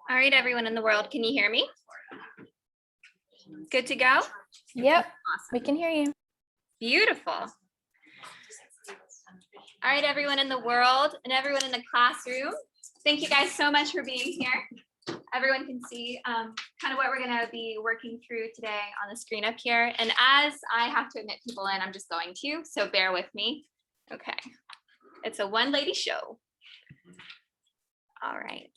All right, everyone in the world, can you hear me? Good to go? Yep, Awesome. we can hear you. Beautiful. All right, everyone in the world and everyone in the classroom, thank you guys so much for being here. Everyone can see kind of what we're going to be working through today on the screen up here. And as I have to admit people in, I'm just going to, so bear with me. Okay, it's a one lady show. All right.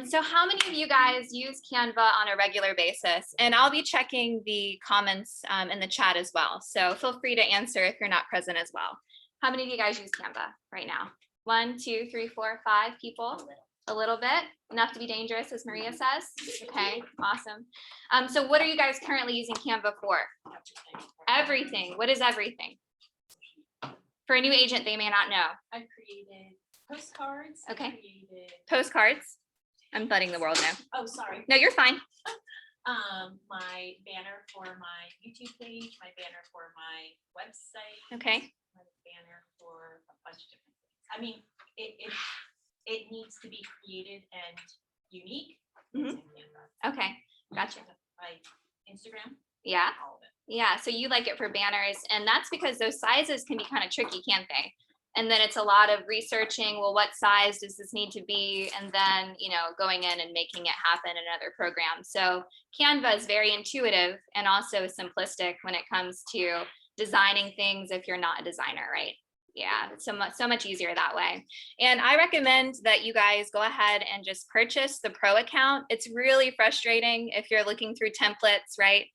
So how many of you guys use Canva on a regular basis? And I'll be checking the comments in the chat as well. So feel free to answer if you're not present as well. How many of you guys use Canva right now? 1, 2, 3, 4, 5 people. A little bit, enough to be dangerous, as Maria says. Okay, awesome. So what are you guys currently using Canva for? Everything. What is everything? For a new agent, they may not know. I created postcards. Okay. I created... Postcards. I'm letting the world know. Oh, sorry. No, you're fine. My banner for my YouTube page, my banner for my website. Okay. My banner for a bunch of different things. I mean, it needs to be created and unique. Mhm. Okay, gotcha. Like Instagram. Yeah. All of it. Yeah, so you like it for banners, and that's because those sizes can be kind of tricky, can't they? And then it's a lot of researching, well, what size does this need to be? And then, you know, going in and making it happen in other programs. So Canva is very intuitive and also simplistic when it comes to designing things if you're not a designer, right? Yeah, it's so much easier that way. And I recommend that you guys go ahead and just purchase the pro account. It's really frustrating if you're looking through templates, right?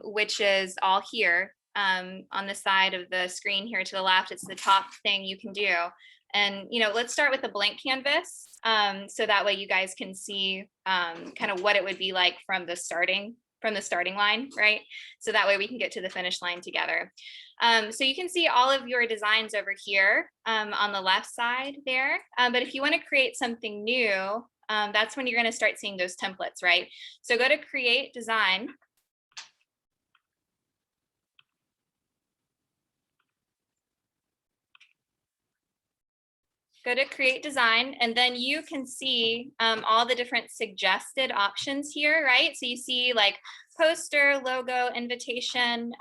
Which is all here on the side of the screen here to the left. It's the top thing you can do. And, you know, let's start with a blank canvas. So that way you guys can see kind of what it would be like from the starting line, right? So that way we can get to the finish line together. So you can see all of your designs over here on the left side there. But if you want to create something new, that's when you're going to start seeing those templates, right? So go to create design. Go to create design, and then you can see all the different suggested options here, right? So you see like poster, logo, invitation,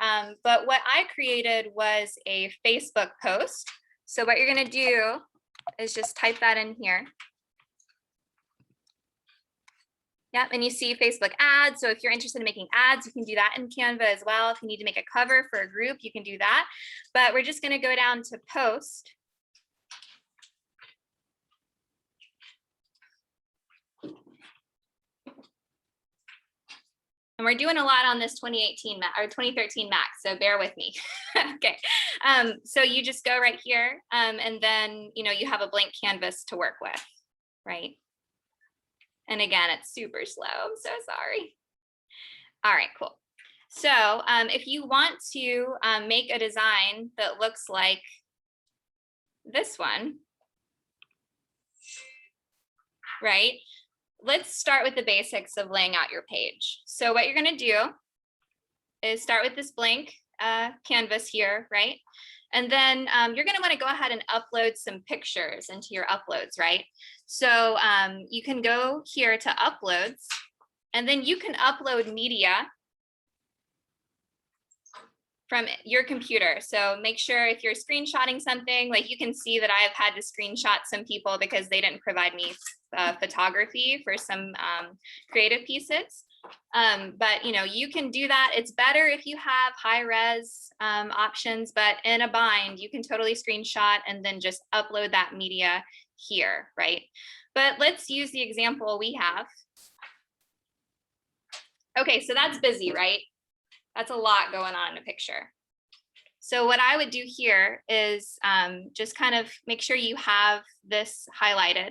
but what I created was a Facebook post. So what you're gonna do is just type that in here. Yep, and you see Facebook ads. So if you're interested in making ads, you can do that in Canva as well. If you need to make a cover for a group, you can do that. But we're just gonna go down to post. And we're doing a lot on this 2018 or 2013 Mac, so bear with me. Okay, so you just go right here, and then you have a blank canvas to work with, right? And again, it's super slow. I'm so sorry. All right, cool. So if you want to make a design that looks like this one, right? Let's start with the basics of laying out your page. So what you're going to do is start with this blank canvas here, right? And then you're going to want to go ahead and upload some pictures into your uploads, right? So you can go here to uploads, and then you can upload media from your computer. So make sure if you're screenshotting something, like you can see that I have had to screenshot some people because they didn't provide me photography for some creative pieces. But you can do that. It's better if you have high res options, but in a bind, you can totally screenshot and then just upload that media here, right? But let's use the example we have. Okay, so that's busy, right? That's a lot going on in a picture. So what I would do here is just kind of make sure you have this highlighted,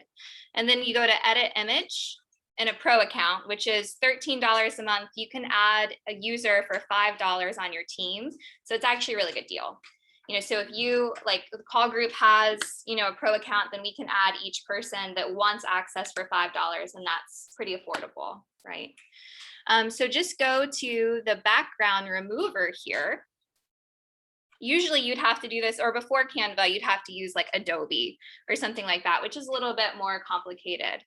and then you go to edit image in a pro account, which is $13 a month. You can add a user for $5 on your team. So it's actually a really good deal. So if you like the call group has, a pro account, then we can add each person that wants access for $5, and that's pretty affordable, right? So just go to the background remover here. Usually you'd have to do this, or before Canva, you'd have to use like Adobe or something like that, which is a little bit more complicated.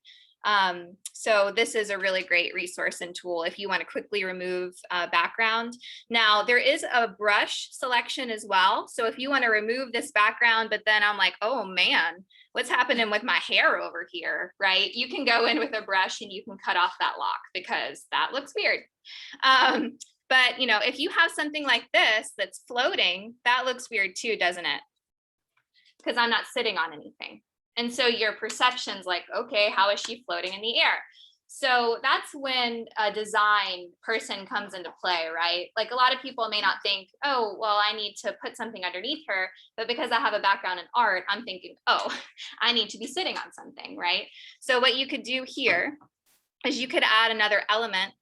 So this is a really great resource and tool if you want to quickly remove background. Now there is a brush selection as well. So if you want to remove this background, but then I'm like, oh man, what's happening with my hair over here, right? You can go in with a brush and you can cut off that lock because that looks weird. But you know, if you have something like this that's floating, that looks weird too, doesn't it? Because I'm not sitting on anything. And so your perception's like, okay, how is she floating in the air? So that's when a design person comes into play, right? Like a lot of people may not think, oh, well, I need to put something underneath her. But because I have a background in art, I'm thinking, oh, I need to be sitting on something, right? So what you could do here is you could add another element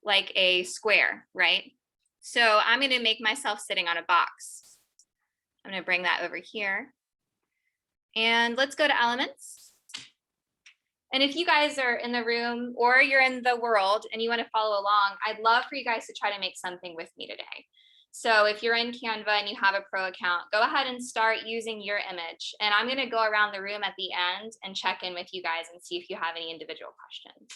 like a square, right? So I'm going to make myself sitting on a box. I'm going to bring that over here. And let's go to elements. And if you guys are in the room or you're in the world and you want to follow along, I'd love for you guys to try to make something with me today. So if you're in Canva and you have a pro account, go ahead and start using your image. And I'm going to go around the room at the end and check in with you guys and see if you have any individual questions.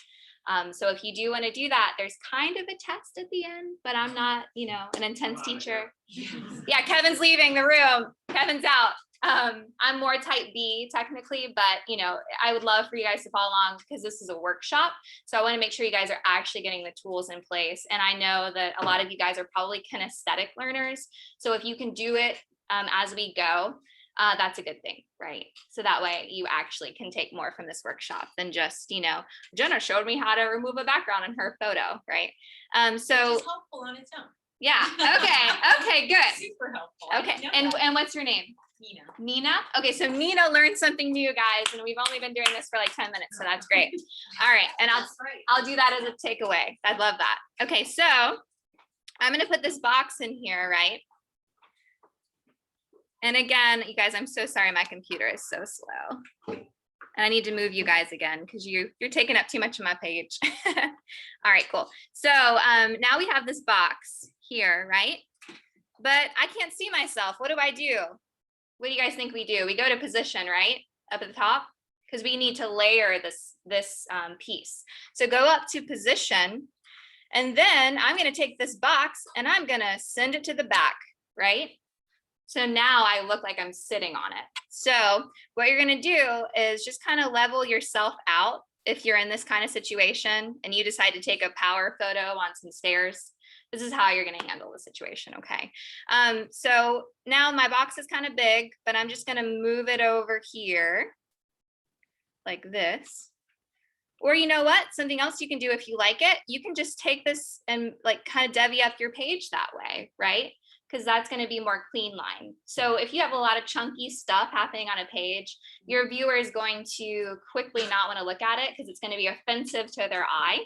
So if you do want to do that, there's kind of a test at the end, but I'm not, you know, an intense teacher. Yeah, Kevin's leaving the room. Kevin's out. I'm more type B technically, but you know, I would love for you guys to follow along because this is a workshop. So I want to make sure you guys are actually getting the tools in place. And I know that a lot of you guys are probably kinesthetic learners. So if you can do it as we go, that's a good thing, right? So that way you actually can take more from this workshop than just, you know, Jenna showed me how to remove a background in her photo, right? So it's helpful on its own. Yeah. Okay, good. Super helpful. Okay, and what's your name? Nina. Nina? Okay, so Nina learned something new, guys, and we've only been doing this for like 10 minutes, so that's great. All right, and I'll do that as a takeaway. I love that. Okay, so I'm gonna put this box in here, right? And again, you guys, I'm so sorry, my computer is so slow. And I need to move you guys again because you're taking up too much of my page. All right, cool. So now we have this box here, right? But I can't see myself. What do I do? What do you guys think we do? We go to position, right? Up at the top, because we need to layer this piece. So go up to position, and then I'm going to take this box and I'm going to send it to the back, right? So now I look like I'm sitting on it. So what you're going to do is just kind of level yourself out if you're in this kind of situation and you decide to take a power photo on some stairs. This is how you're going to handle the situation, okay? So now my box is kind of big, but I'm just going to move it over here like this. Or you know what? Something else you can do if you like it, you can just take this and like kind of divvy up your page that way, right? Because that's going to be more clean line. So if you have a lot of chunky stuff happening on a page, your viewer is going to quickly not want to look at it because it's going to be offensive to their eye.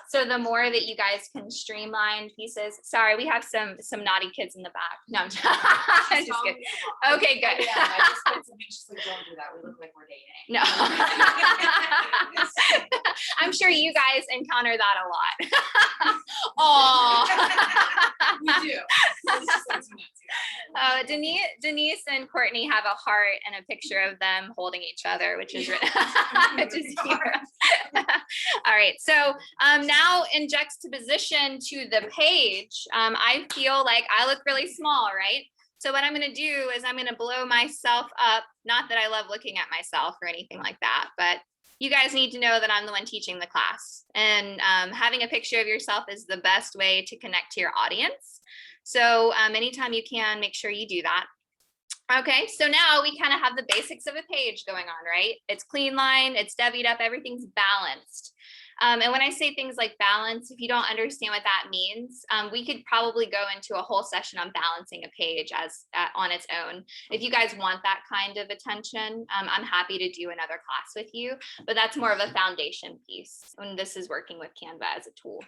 So the more that you guys can streamline pieces, sorry, we have some naughty kids in the back. No, I'm just kidding. Okay, good. Yeah, I just put something, she's like, don't do that. We look like we're dating. No. I'm sure you guys encounter that a lot. Oh. We do. Denise and Courtney have a heart and a picture of them holding each other, which is cute. All right, so now in juxtaposition to the page, I feel like I look really small, right? So what I'm going to do is I'm going to blow myself up. Not that I love looking at myself or anything like that, but you guys need to know that I'm the one teaching the class, and having a picture of yourself is the best way to connect to your audience. So anytime you can, make sure you do that. Okay, so now we kind of have the basics of a page going on, right? It's clean line, it's divvied up, everything's balanced. And when I say things like balance, if you don't understand what that means, we could probably go into a whole session on balancing a page on its own. If you guys want that kind of attention, I'm happy to do another class with you, but that's more of a foundation piece when this is working with Canva as a tool.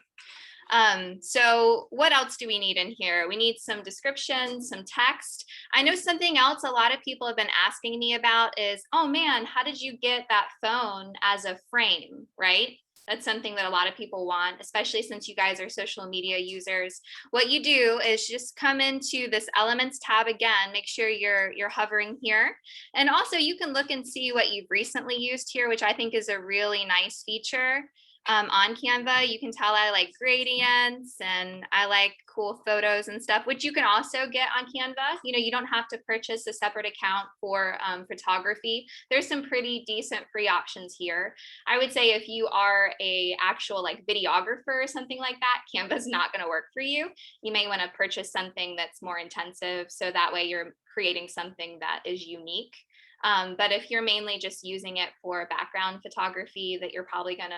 So what else do we need in here? We need some description, some text. I know something else a lot of people have been asking me about is, oh man, how did you get that phone as a frame, right? That's something that a lot of people want, especially since you guys are social media users. What you do is just come into this Elements tab again, make sure you're hovering here. And also you can look and see what you've recently used here, which I think is a really nice feature. On Canva, you can tell I like gradients and I like cool photos and stuff, which you can also get on Canva. You know, you don't have to purchase a separate account for photography. There's some pretty decent free options here. I would say if you are a actual like videographer or something like that, Canva's not going to work for you. You may want to purchase something that's more intensive, so that way you're creating something that is unique. But if you're mainly just using it for background photography that you're probably gonna,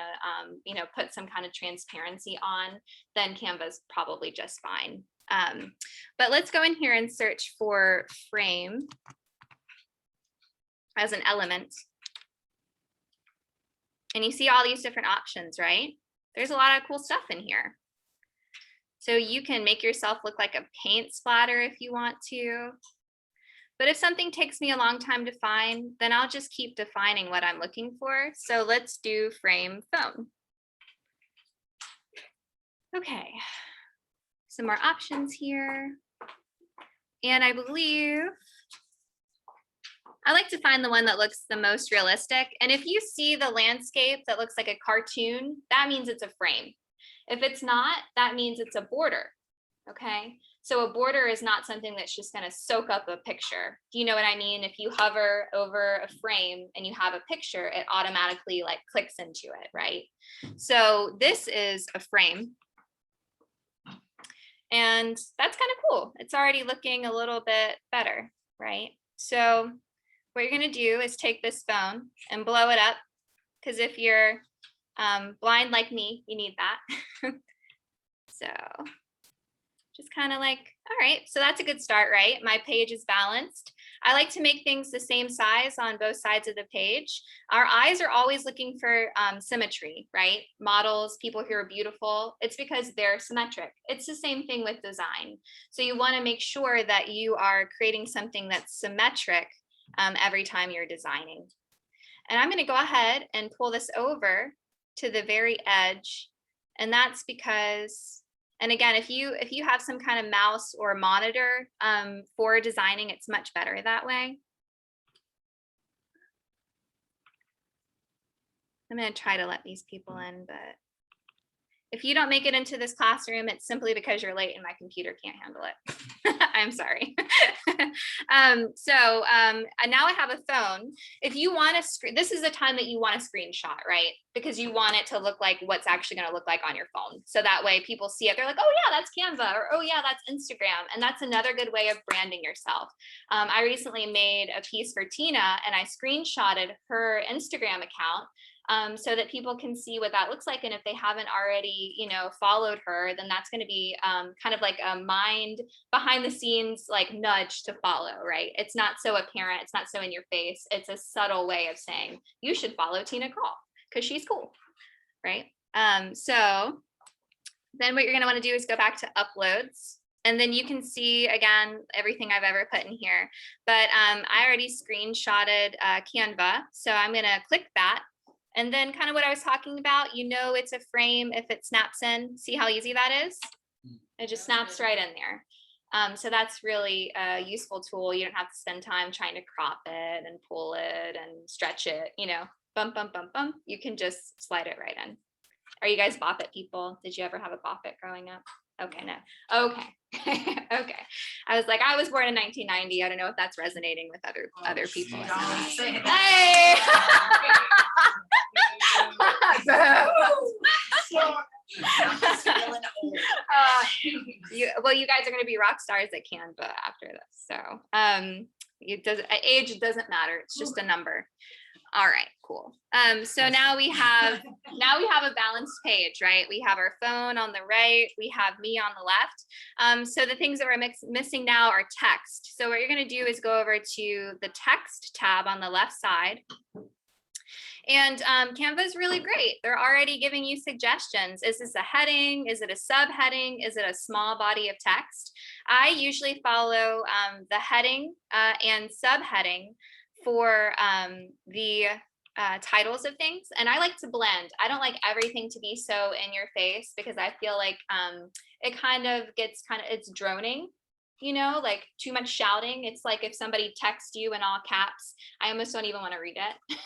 you know, put some kind of transparency on, then Canva's probably just fine. But let's go in here and search for frame as an element. And you see all these different options, right? There's a lot of cool stuff in here. So you can make yourself look like a paint splatter if you want to. But if something takes me a long time to find, then I'll just keep defining what I'm looking for. So let's do frame phone. Okay, some more options here. And I believe I like to find the one that looks the most realistic. And if you see the landscape that looks like a cartoon, that means it's a frame. If it's not, that means it's a border. Okay, so a border is not something that's just going to soak up a picture. Do you know what I mean? If you hover over a frame and you have a picture, it automatically like clicks into it, right? So this is a frame. And that's kind of cool. It's already looking a little bit better, right? So what you're going to do is take this phone and blow it up, because if you're blind like me, you need that. So just kind of like, all right, so that's a good start, right? My page is balanced. I like to make things the same size on both sides of the page. Our eyes are always looking for symmetry, right? Models, people who are beautiful, it's because they're symmetric. It's the same thing with design. So you want to make sure that you are creating something that's symmetric every time you're designing. And I'm going to go ahead and pull this over to the very edge. And that's because, and again, if you have some kind of mouse or monitor for designing, it's much better that way. I'm going to try to let these people in, but if you don't make it into this classroom, it's simply because you're late and my computer can't handle it. I'm sorry. And now I have a phone. If you want to, this is the time that you want to screenshot, right? Because you want it to look like what's actually going to look like on your phone. So that way people see it, they're like, oh yeah, that's Canva, or oh yeah, that's Instagram. And that's another good way of branding yourself. I recently made a piece for Tina and I screenshotted her Instagram account so that people can see what that looks like. And if they haven't already, followed her, then that's going to be kind of like a mind behind the scenes, like nudge to follow, right? It's not so apparent. It's not so in your face. It's a subtle way of saying you should follow Tina Crawl because she's cool, right? So then what you're going to want to do is go back to uploads. And then you can see, again, everything I've ever put in here. But I already screenshotted Canva. So I'm going to click that. And then kind of what I was talking about, it's a frame if it snaps in. See how easy that is? It just snaps right in there. So that's really a useful tool. You don't have to spend time trying to crop it and pull it and stretch it, bump, bump, bump, bump. You can just slide it right in. Are you guys Bop It people? Did you ever have a Bop It growing up? Okay, no. Okay. Okay. I was like, I was born in 1990. I don't know if that's resonating with other people. Hey! You guys are going to be rock stars at Canva after this. So age doesn't matter. It's just a number. All right, cool. So now we have a balanced page, right? We have our phone on the right, we have me on the left. So the things that we're missing now are text. So what you're going to do is go over to the text tab on the left side. And Canva is really great. They're already giving you suggestions. Is this a heading? Is it a subheading? Is it a small body of text? I usually follow the heading and subheading for the titles of things, and I like to blend. I don't like everything to be so in your face because I feel like it kind of gets it's droning, you know, like too much shouting. It's like if somebody texts you in all caps, I almost don't even want to read it.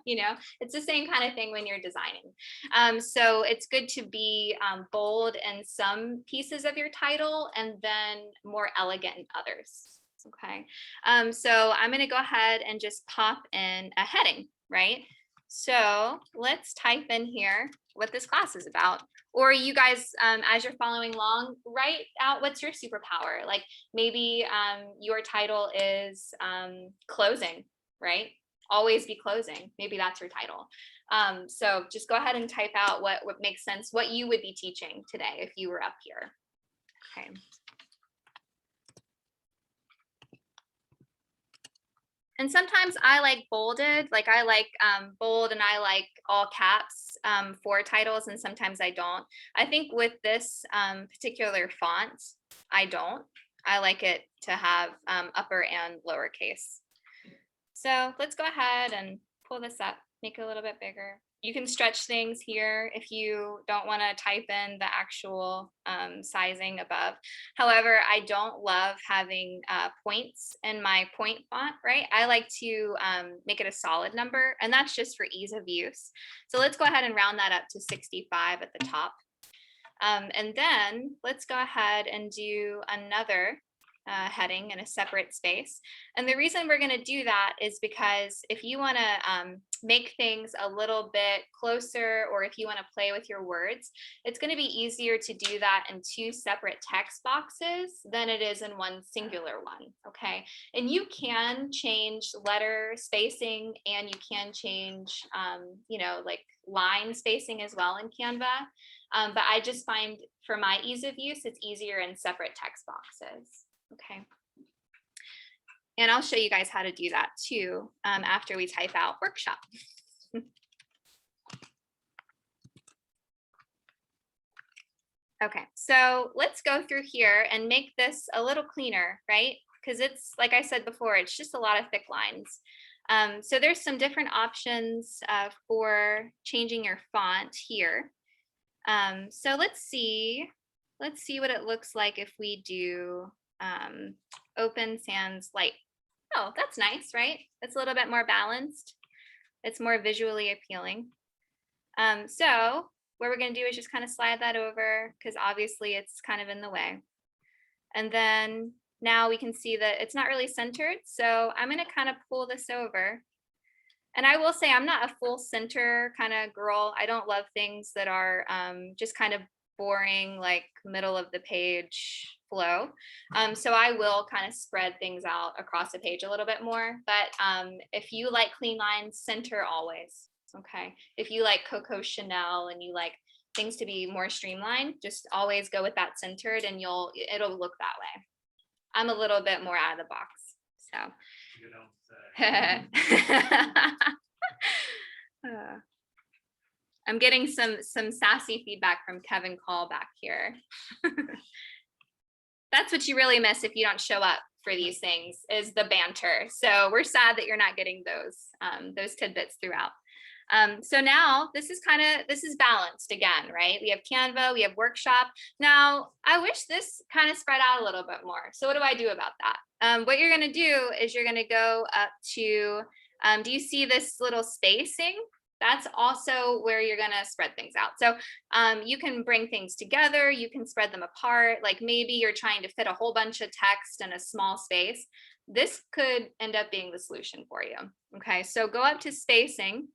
You know, it's the same kind of thing when you're designing. So it's good to be bold in some pieces of your title and then more elegant in others. Okay, so I'm going to go ahead and just pop in a heading, right? So let's type in here what this class is about. Or you guys, as you're following along, write out what's your superpower. Like maybe your title is closing, right? Always be closing. Maybe that's your title. So just go ahead and type out what makes sense, what you would be teaching today if you were up here. Okay. And sometimes I like bolded, like I like bold and I like all caps for titles, and sometimes I don't. I think with this particular font, I don't. I like it to have upper and lowercase. So let's go ahead and pull this up, make it a little bit bigger. You can stretch things here if you don't want to type in the actual sizing above. However, I don't love having points in my point font, right? I like to make it a solid number, and that's just for ease of use. So let's go ahead and round that up to 65 at the top. And then let's go ahead and do another heading in a separate space. And the reason we're going to do that is because if you want to make things a little bit closer, or if you want to play with your words, it's going to be easier to do that in two separate text boxes than it is in one singular one. Okay. And you can change letter spacing, and you can change, you know, like line spacing as well in Canva. But I just find for my ease of use, it's easier in separate text boxes. Okay. And I'll show you guys how to do that too after we type out workshop. Okay, so let's go through here and make this a little cleaner, right? Because it's, like I said before, it's just a lot of thick lines. So there's some different options for changing your font here. So let's see what it looks like if we do open sans light. Oh, that's nice, right? It's a little bit more balanced. It's more visually appealing. So what we're going to do is just kind of slide that over, because obviously it's kind of in the way. And then now we can see that it's not really centered. So I'm going to kind of pull this over. And I will say I'm not a full center kind of girl. I don't love things that are just kind of boring, like middle of the page flow. So I will kind of spread things out across the page a little bit more. But if you like clean lines, center always. Okay. If you like Coco Chanel and you like things to be more streamlined, just always go with that centered, and it'll look that way. I'm a little bit more out of the box. So. You don't say. I'm getting some sassy feedback from Kevin Call back here. That's what you really miss if you don't show up for these things, is the banter. So we're sad that you're not getting those tidbits throughout. So now this is balanced again, right? We have Canva, we have workshop. Now I wish this kind of spread out a little bit more. So what do I do about that? What you're going to do is you're going to go up to, do you see this little spacing? That's also where you're going to spread things out. So you can bring things together, you can spread them apart. Like maybe you're trying to fit a whole bunch of text in a small space. This could end up being the solution for you. Okay, so go up to spacing.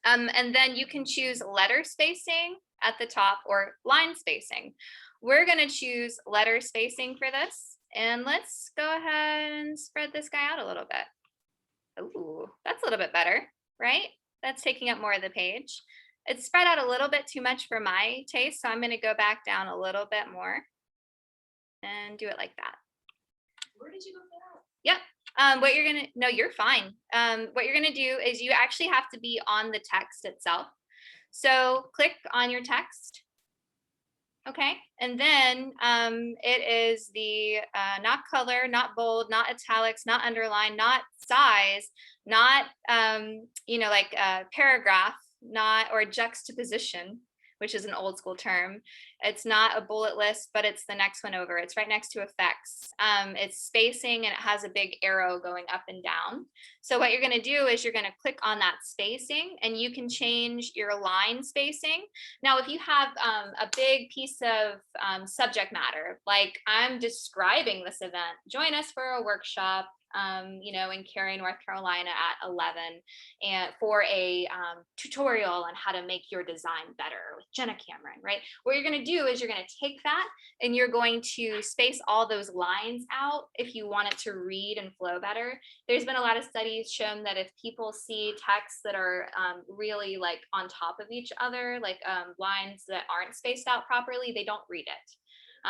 And then you can choose letter spacing at the top or line spacing. We're going to choose letter spacing for this. And let's go ahead and spread this guy out a little bit. Ooh, that's a little bit better, right? That's taking up more of the page. It's spread out a little bit too much for my taste, so I'm going to go back down a little bit more and do it like that. Where did you go for that? Yep. What you're gonna, no, you're fine. What you're gonna do is you actually have to be on the text itself. So click on your text. Okay, and then it is the not color, not bold, not italics, not underline, not size, not like a paragraph, not or juxtaposition, which is an old school term. It's not a bullet list, but it's the next one over. It's right next to effects. It's spacing and it has a big arrow going up and down. So what you're going to do is you're going to click on that spacing and you can change your line spacing. Now, if you have a big piece of subject matter, like I'm describing this event, join us for a workshop, in Cary, North Carolina at 11 and for a tutorial on how to make your design better with Jenna Cameron, right? What you're going to do is you're going to take that and you're going to space all those lines out if you want it to read and flow better. There's been a lot of studies shown that if people see texts that are really like on top of each other, like lines that aren't spaced out properly, they don't read it.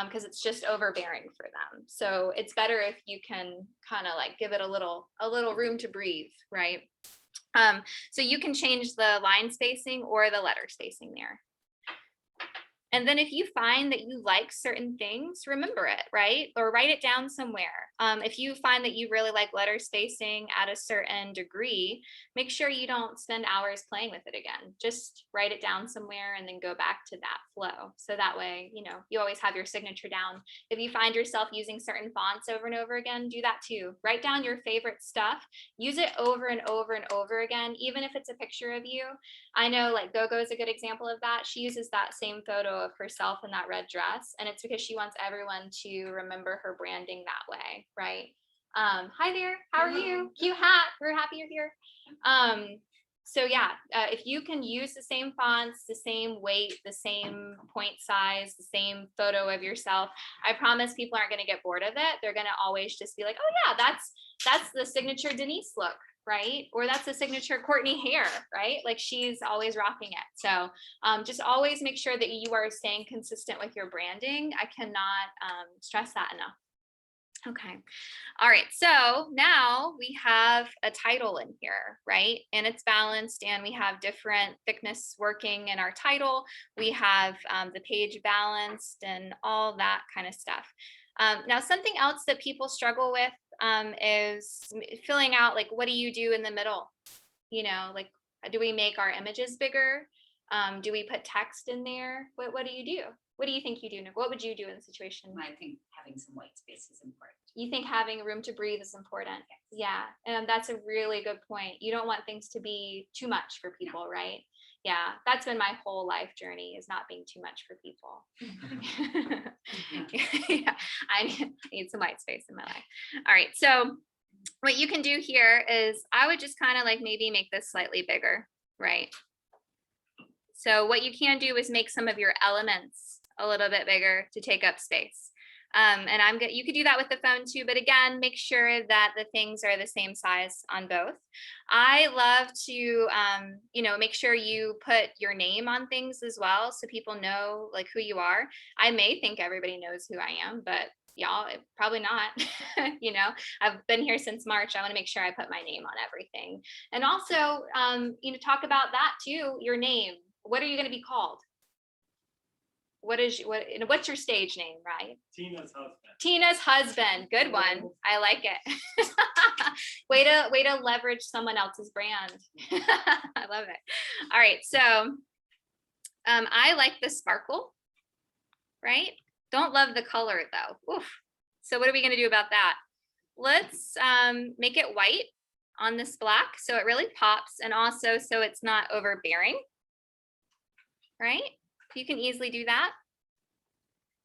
Because it's just overbearing for them. So it's better if you can kind of like give it a little room to breathe, right? So you can change the line spacing or the letter spacing there. And then if you find that you like certain things, remember it, right? Or write it down somewhere. If you find that you really like letter spacing at a certain degree, make sure you don't spend hours playing with it again. Just write it down somewhere and then go back to that flow. So that way, you always have your signature down. If you find yourself using certain fonts over and over again, do that too. Write down your favorite stuff. Use it over and over and over again, even if it's a picture of you. I know like Gogo is a good example of that. She uses that same photo of herself in that red dress, and it's because she wants everyone to remember her branding that way, right? Hi there, how are you? Cute hat, we're happy you're here. So yeah, if you can use the same fonts, the same weight, the same point size, the same photo of yourself, I promise people aren't going to get bored of it. They're going to always just be like, oh yeah, that's the signature Denise look, right? Or that's the signature Courtney hair, right? Like she's always rocking it. So just always make sure that you are staying consistent with your branding. I cannot stress that enough. Okay. All right. So now we have a title in here, right? And it's balanced and we have different thickness working in our title. We have the page balanced and all that kind of stuff. Now, something else that people struggle with is filling out, like, what do you do in the middle? Like, do we make our images bigger? Do we put text in there? What do you do? What do you think you do? What would you do in the situation? I think having some white space is important. You think having room to breathe is important? Yeah, and that's a really good point. You don't want things to be too much for people, right? Yeah, that's been my whole life journey, is not being too much for people. Yeah, I need some white space in my life. All right, so what you can do here is I would just kind of like maybe make this slightly bigger, right? So what you can do is make some of your elements a little bit bigger to take up space. And you could do that with the phone too, but again, make sure that the things are the same size on both. I love to, make sure you put your name on things as well, so people know like who you are. I may think everybody knows who I am, but y'all, probably not. I've been here since March. I want to make sure I put my name on everything. And also, talk about that too, your name. What are you going to be called? What's your stage name, right? Tina's husband. Tina's husband. Good one. I like it. way to leverage someone else's brand. I love it. All right. So I like the sparkle, right? Don't love the color though. Oof. So what are we going to do about that? Let's make it white on this black so it really pops, and also so it's not overbearing, right? You can easily do that.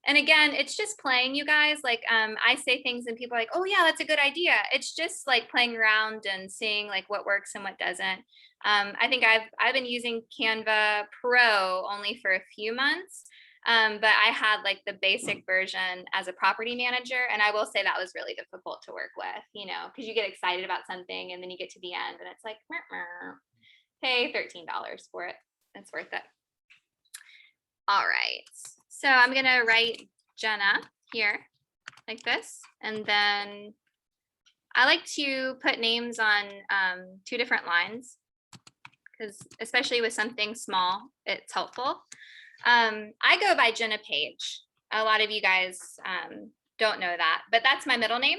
And again, it's just playing, you guys. Like I say things and people are like, oh yeah, that's a good idea. It's just like playing around and seeing like what works and what doesn't. I think I've been using Canva Pro only for a few months, but I had like the basic version as a property manager, and I will say that was really difficult to work with, because you get excited about something and then you get to the end and it's like, pay $13 for it. It's worth it. All right, so I'm gonna write Jenna here like this, and then I like to put names on 2 different lines, because especially with something small, it's helpful. I go by Jenna Paige. A lot of you guys don't know that, but that's my middle name.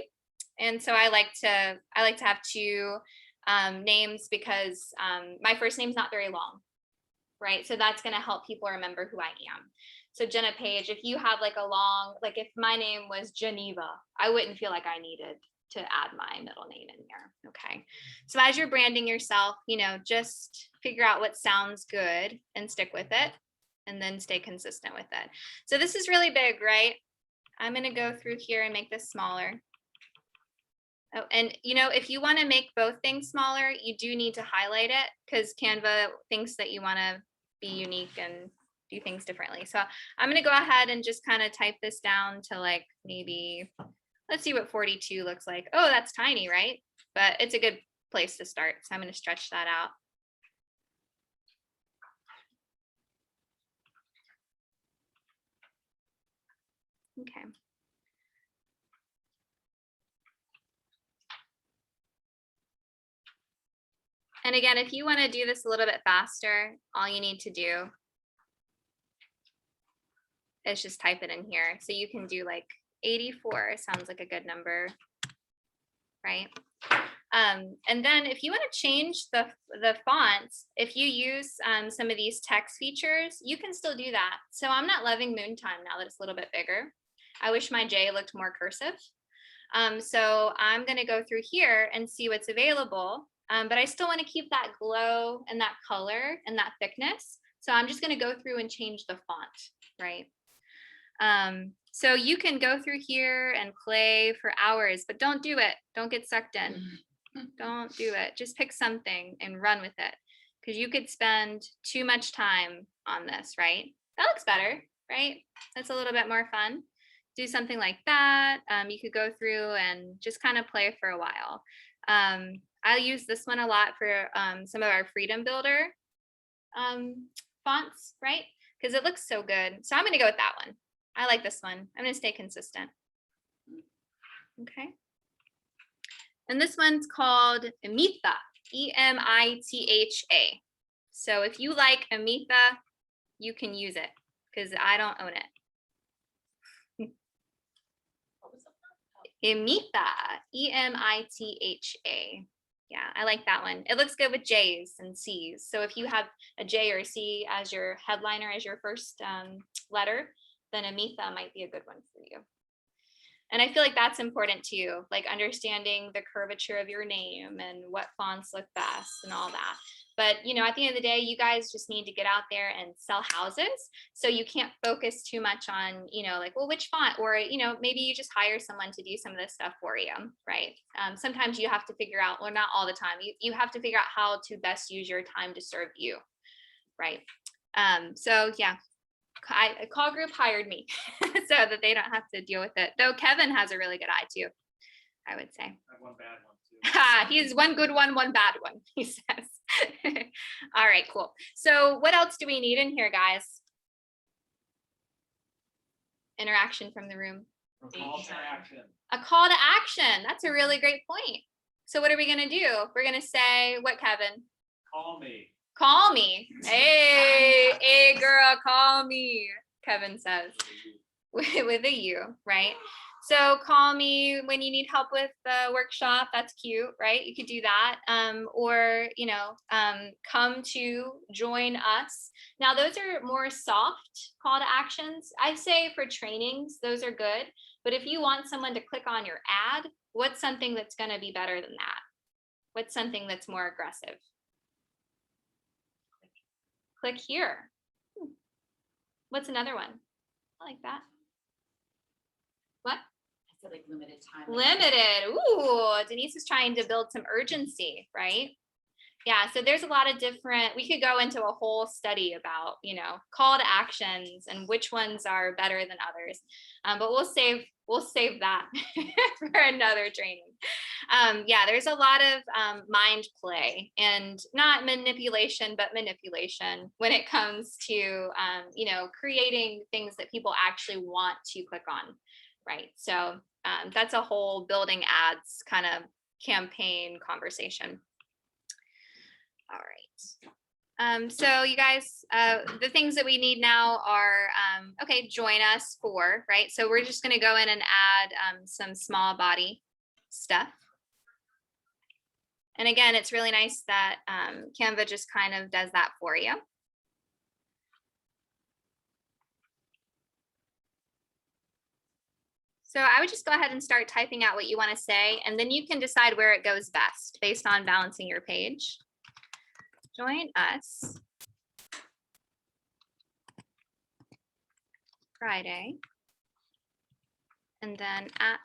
And so I like to have two names because my first name's not very long, right? So that's going to help people remember who I am. So Jenna Paige, if you have like a long, like if my name was Geneva, I wouldn't feel like I needed to add my middle name in there. Okay. So as you're branding yourself, you know, just figure out what sounds good and stick with it, and then stay consistent with it. So this is really big, right? I'm going to go through here and make this smaller. Oh, and you know, if you want to make both things smaller, you do need to highlight it because Canva thinks that you want to be unique and do things differently. So I'm going to go ahead and just kind of type this down to like maybe, let's see what 42 looks like. Oh, that's tiny, right? But it's a good place to start. So I'm going to stretch that out. Okay. And again, if you want to do this a little bit faster, all you need to do is just type it in here. So you can do like 84, sounds like a good number, right? And then if you want to change the fonts, if you use some of these text features, you can still do that. So I'm not loving Moontime now that it's a little bit bigger. I wish my J looked more cursive. So I'm going to go through here and see what's available. But I still want to keep that glow and that color and that thickness. So I'm just going to go through and change the font, right? So you can go through here and play for hours, but don't do it. Don't get sucked in. Don't do it. Just pick something and run with it, because you could spend too much time on this, right? That looks better, right? That's a little bit more fun. Do something like that. You could go through and just kind of play for a while. I use this one a lot for some of our Freedom Builder fonts, right? Because it looks so good. So I'm going to go with that one. I like this one. I'm going to stay consistent. Okay. And this one's called Emitha, E-M-I-T-H-A. So if you like Emitha, you can use it because I don't own it. Emitha, E-M-I-T-H-A. Yeah, I like that one. It looks good with J's and C's. So if you have a J or a C as your headliner, as your first letter, then Emitha might be a good one for you. And I feel like that's important too, like understanding the curvature of your name and what fonts look best and all that. But, you know, at the end of the day, you guys just need to get out there and sell houses. So you can't focus too much on, you know, like, well, which font, or, you know, maybe you just hire someone to do some of this stuff for you, right? Sometimes you have to figure out, well, not all the time, you have to figure out how to best use your time to serve you, right? So yeah. A call group hired me so that they don't have to deal with it. Though Kevin has a really good eye too, I would say. I have one bad one too. He's one good one, one bad one, he says. All right, cool. So what else do we need in here, guys? Interaction from the room. A call to action. A call to action. That's a really great point. So what are we going to do? We're going to say what, Kevin? Call me. Call me. Hey, hey, girl, call me, Kevin says, with a U, right? So call me when you need help with the workshop. That's cute, right? You could do that. Or, you know, come to join us. Now, those are more soft call to actions. I say for trainings, those are good. But if you want someone to click on your ad, what's something that's going to be better than that? What's something that's more aggressive? Click here. What's another one? I like that. What? I said like limited time. Limited. Ooh, Denise is trying to build some urgency, right? Yeah, so there's a lot of different, we could go into a whole study about, you know, call to actions and which ones are better than others. But we'll save that for another training. Yeah, there's a lot of mind play and not manipulation, but manipulation when it comes to, you know, creating things that people actually want to click on, right? So that's a whole building ads kind of campaign conversation. All So you guys, the things that we need now are, okay, join us for, right? So we're just going to go in and add some small body stuff. And again, it's really nice that Canva just kind of does that for you. So I would just go ahead and start typing out what you want to say, and then you can decide where it goes best based on balancing your page. Join us Friday, and then at,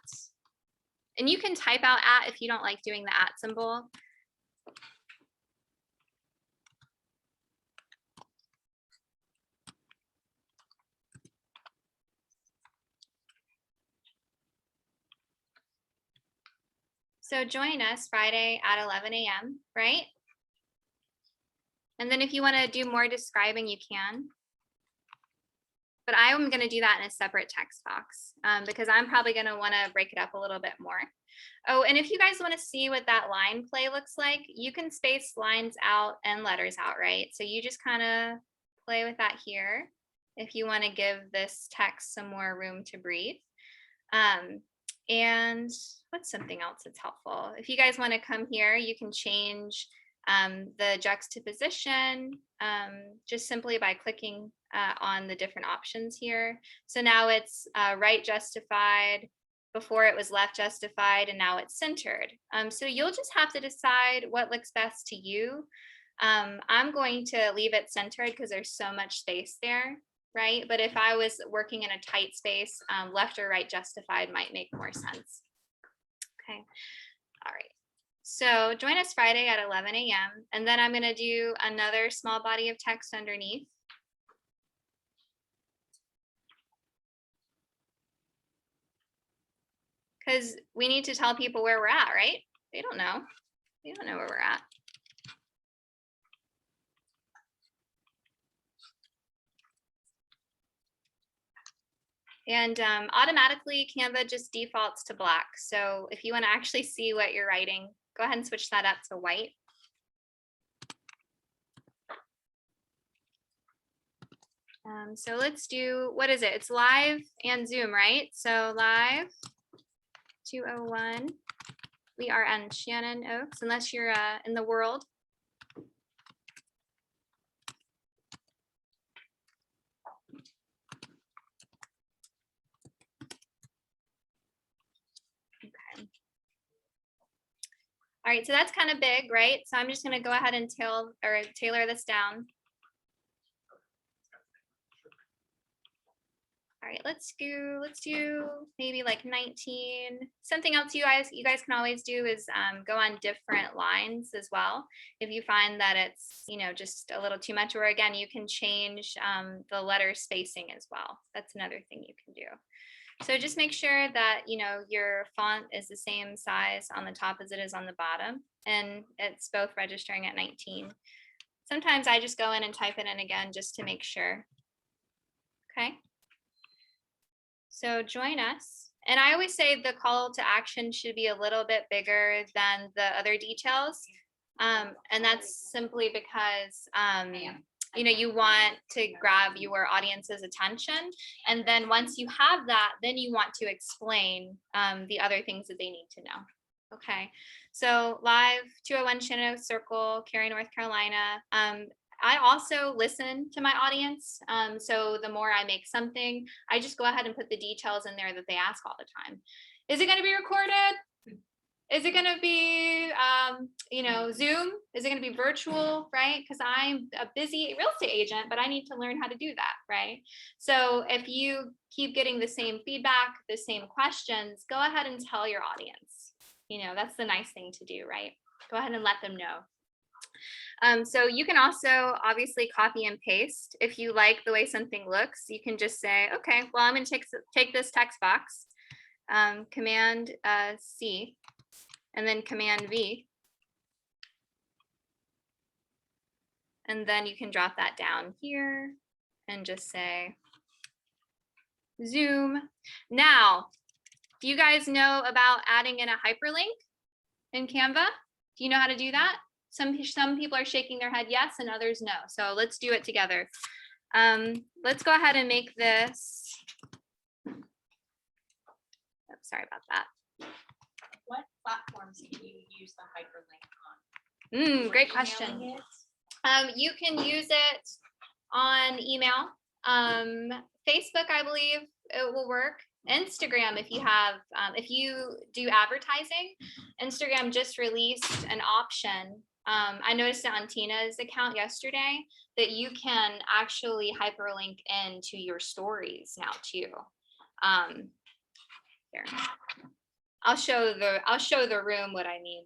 and you can type out at if you don't like doing the at symbol. So join us Friday at 11 a.m., right? And then if you want to do more describing, you can. But I am going to do that in a separate text box because I'm probably going to want to break it up a little bit more. Oh, and if you guys want to see what that line play looks like, you can space lines out and letters out, right? So you just kind of play with that here if you want to give this text some more room to breathe. And what's something else that's helpful? If you guys want to come here, you can change the juxtaposition just simply by clicking on the different options here. So now it's right justified, before it was left justified, and now it's centered. So you'll just have to decide what looks best to you. I'm going to leave it centered because there's so much space there, right? But if I was working in a tight space, left or right justified might make more sense. Okay, all right. So join us Friday at 11 a.m. And then I'm going to do another small body of text underneath. Because we need to tell people where we're at, right? They don't know. They don't know where we're at. And automatically Canva just defaults to black. So if you want to actually see what you're writing, go ahead and switch that up to white. So let's do, what is it? It's live and Zoom, right? So live 201. We are on Shannon Oaks, unless you're in the world. Okay. All right, so that's kind of big, right? So I'm just going to go ahead and tailor this down. All right, let's do maybe like 19. Something else you guys can always do is go on different lines as well. If you find that it's, you know, just a little too much, or again, you can change the letter spacing as well. That's another thing you can do. So just make sure that, you know, your font is the same size on the top as it is on the bottom, and it's both registering at 19. Sometimes I just go in and type it in again just to make sure. Okay. So join us. And I always say the call to action should be a little bit bigger than the other details. And that's simply because, you know, you want to grab your audience's attention. And then once you have that, then you want to explain the other things that they need to know. Okay. So live 201 Shannon Oaks Circle, Cary, North Carolina. I also listen to my audience. So the more I make something, I just go ahead and put the details in there that they ask all the time. Is it going to be recorded? Is it going to be, you know, Zoom? Is it going to be virtual, right? Because I'm a busy real estate agent, but I need to learn how to do that, right? So if you keep getting the same feedback, the same questions, go ahead and tell your audience. You know, that's the nice thing to do, right? Go ahead and let them know. So you can also obviously copy and paste. If you like the way something looks, you can just say, okay, well, I'm going to take this text box, Command C, and then Command V. And then you can drop that down here and just say Zoom. Now, do you guys know about adding in a hyperlink in Canva? Do you know how to do that? Some people are shaking their head yes and others no. So let's do it together. Let's go ahead and make this. Oh, sorry about that. What platforms can you use the hyperlink on? Great Emailing question. it? You can use it on email. Facebook, I believe it will work. Instagram, if you have, if you do advertising, Instagram just released an option. I noticed it on Tina's account yesterday that you can actually hyperlink into your stories now too. Here, I'll show the room what I mean.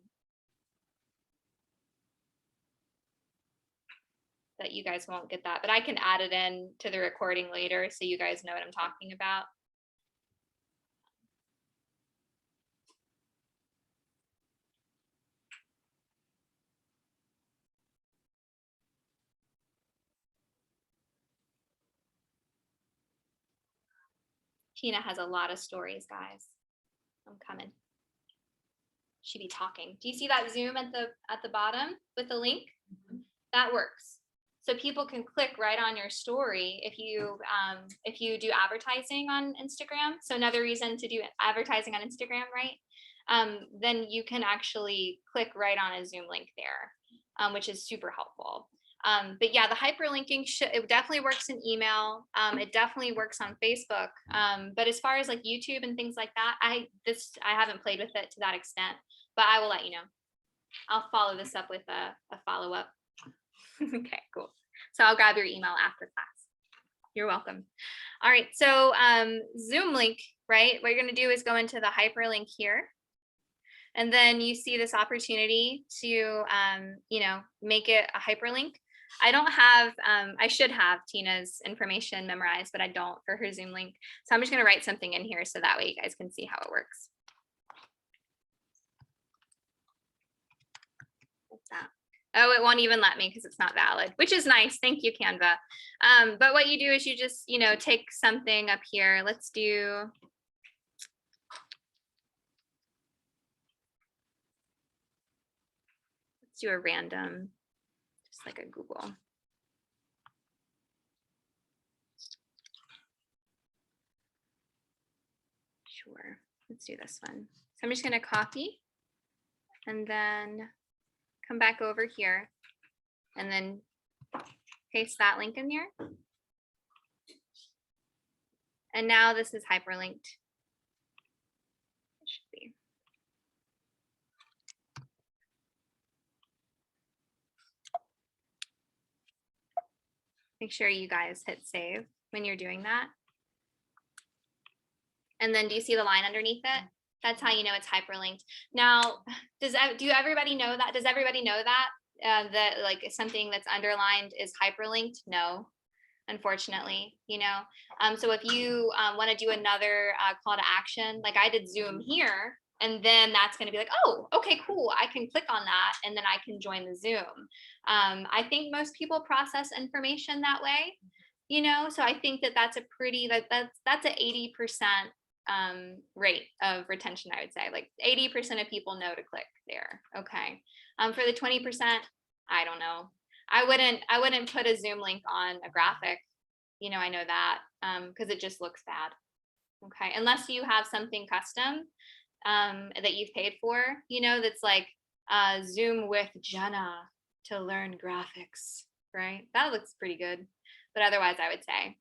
That you guys won't get that, but I can add it in to the recording later so you guys know what I'm talking about. Tina has a lot of stories, guys. I'm coming. She be talking. Do you see that Zoom at the bottom with the link? Mm-hmm. That works. So people can click right on your story if you do advertising on Instagram. So another reason to do advertising on Instagram, right? Then you can actually click right on a Zoom link there, which is super helpful. But yeah, the hyperlinking it definitely works in email. It definitely works on Facebook. But as far as like YouTube and things like that, I haven't played with it to that extent, but I will let you know. I'll follow this up with a follow-up. Okay, cool. So I'll grab your email after class. You're welcome. All right, so Zoom link, right? What you're gonna do is go into the hyperlink here. And then you see this opportunity to, make it a hyperlink. I don't have, I should have Tina's information memorized, but I don't for her Zoom link. So I'm just gonna write something in here so that way you guys can see how it works. What's that? Oh, it won't even let me because it's not valid, which is nice. Thank you, Canva. But what you do is you just, take something up here. Let's do a random, just like a Google. Sure, let's do this one. So I'm just gonna copy and then come back over here and then paste that link in there. And now this is hyperlinked. It should be. Make sure you guys hit save when you're doing that. And then do you see the line underneath it? That's how you know it's hyperlinked. Now, do everybody know that? Does everybody know that? That like something that's underlined is hyperlinked? No, unfortunately, So if you want to do another call to action, like I did Zoom here, and then that's going to be like, oh, okay, cool. I can click on that and then I can join the Zoom. I think most people process information that way, so I think that's a pretty, that's an 80% rate of retention, I would say. Like 80% of people know to click there. Okay. For the 20%, I don't know. I wouldn't put a Zoom link on a graphic. I know that because it just looks bad. Okay. Unless you have something custom that you've paid for, that's like Zoom with Jenna to learn graphics, right? That looks pretty good. But otherwise, I would say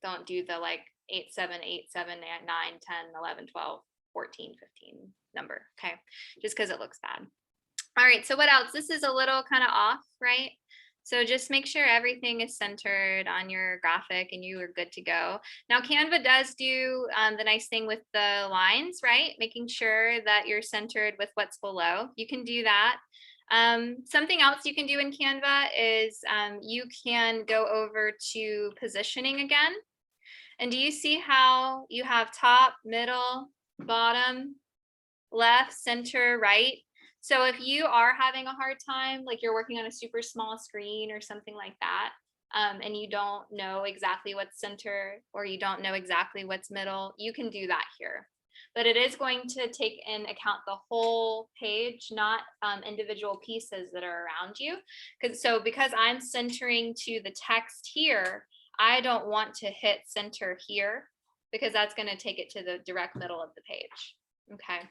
don't do the like 8, 7, 8, 7, 9, 10, 11, 12, 14, 15 number. Okay. Just because it looks bad. All right. So what else? This is a little kind of off, right? So just make sure everything is centered on your graphic and you are good to go. Now Canva does do the nice thing with the lines, right? Making sure that you're centered with what's below. You can do that. Something else you can do in Canva is you can go over to positioning again. And do you see how you have top, middle, bottom, left, center, right? So if you are having a hard time, like you're working on a super small screen or something like that, and you don't know exactly what's center or you don't know exactly what's middle, you can do that here. but it is going to take in account the whole page, not individual pieces that are around you. Because I'm centering to the text here, I don't want to hit center here because that's going to take it to the direct middle of the page. Okay.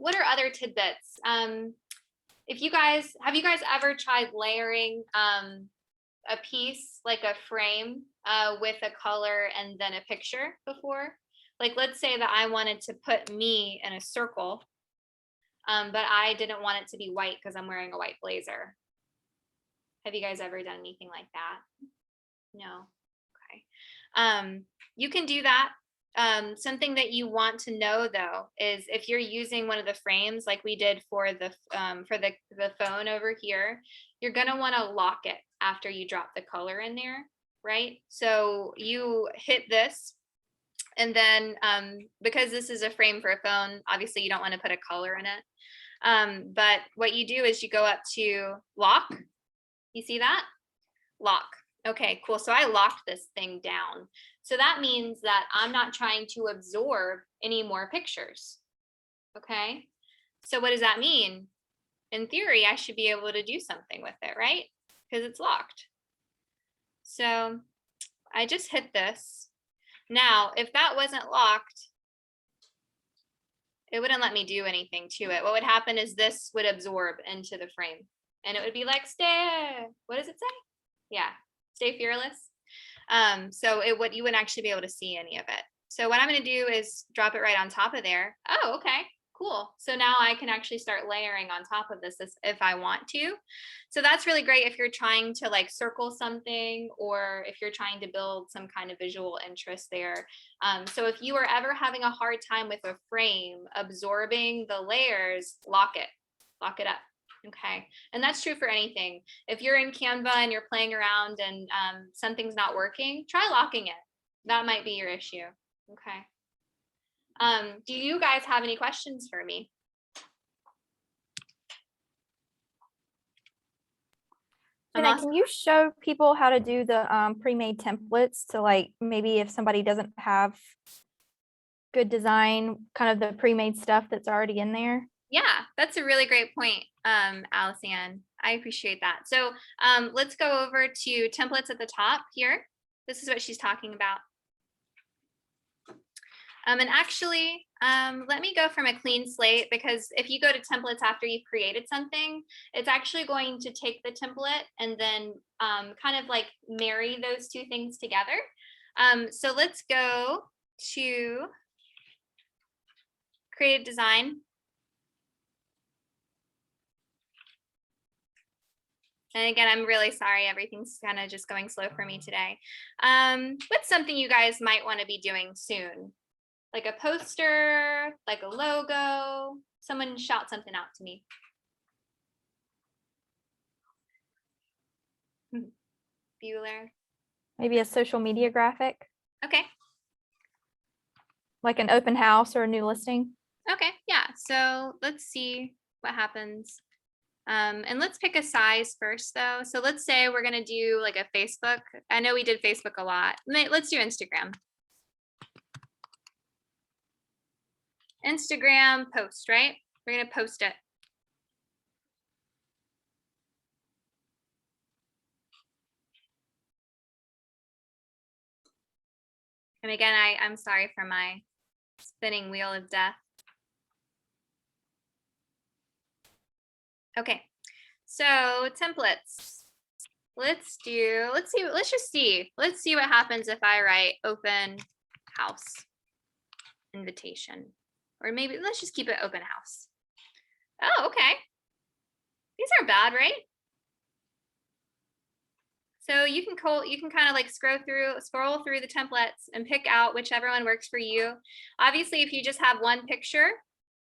What are other tidbits? Have you guys ever tried layering a piece like a frame with a color and then a picture before? Like, let's say that I wanted to put me in a circle, but I didn't want it to be white because I'm wearing a white blazer. Have you guys ever done anything like that? No. Okay. You can do that. Something that you want to know though is if you're using one of the frames like we did for the phone over here, you're gonna want to lock it after you drop the color in there, right? So you hit this, and then because this is a frame for a phone, obviously you don't want to put a color in it. But what you do is you go up to lock. You see that? Lock. Okay, cool. So I locked this thing down. So that means that I'm not trying to absorb any more pictures. Okay. So what does that mean? In theory, I should be able to do something with it, right? Because it's locked. So I just hit this. Now, if that wasn't locked, it wouldn't let me do anything to it. What would happen is this would absorb into the frame and it would be like, stay, what does it say? Yeah, stay fearless. So you wouldn't actually be able to see any of it. So what I'm going to do is drop it right on top of there. Oh, okay, cool. So now I can actually start layering on top of this if I want to. So that's really great if you're trying to like circle something or if you're trying to build some kind of visual interest there. So if you are ever having a hard time with a frame absorbing the layers, lock it up. Okay, and that's true for anything. If you're in Canva and you're playing around and something's not working, try locking it. That might be your issue. Okay. Do you guys have any questions for me? Jenna, can you show people how to do the pre-made templates to like maybe if somebody doesn't have good design, kind of the pre-made stuff that's already in there? Yeah, that's a really great point, Alice-Ann. I appreciate that. So let's go over to templates at the top here. This is what she's talking about. And actually, let me go from a clean slate, because if you go to templates after you've created something, it's actually going to take the template and then kind of like marry those two things together. So let's go to create design. And again, I'm really sorry, everything's kind of just going slow for me today. What's something you guys might want to be doing soon? Like a poster, like a logo. Someone shout something out to me. Bueller. Maybe a social media graphic, Okay. like an open house or a new listing. Okay, yeah. So let's see what happens. And let's pick a size first though. So let's say we're gonna do like a Facebook. I know we did Facebook a lot. Let's do Instagram. Instagram post, right? We're gonna post it. And again, I'm sorry for my spinning wheel of death. Okay, so templates. Let's just see what happens if I write open house invitation. Or maybe let's just keep it open house. Oh, okay. These aren't bad, right? So you can kind of like scroll through the templates and pick out whichever one works for you. Obviously, if you just have one picture,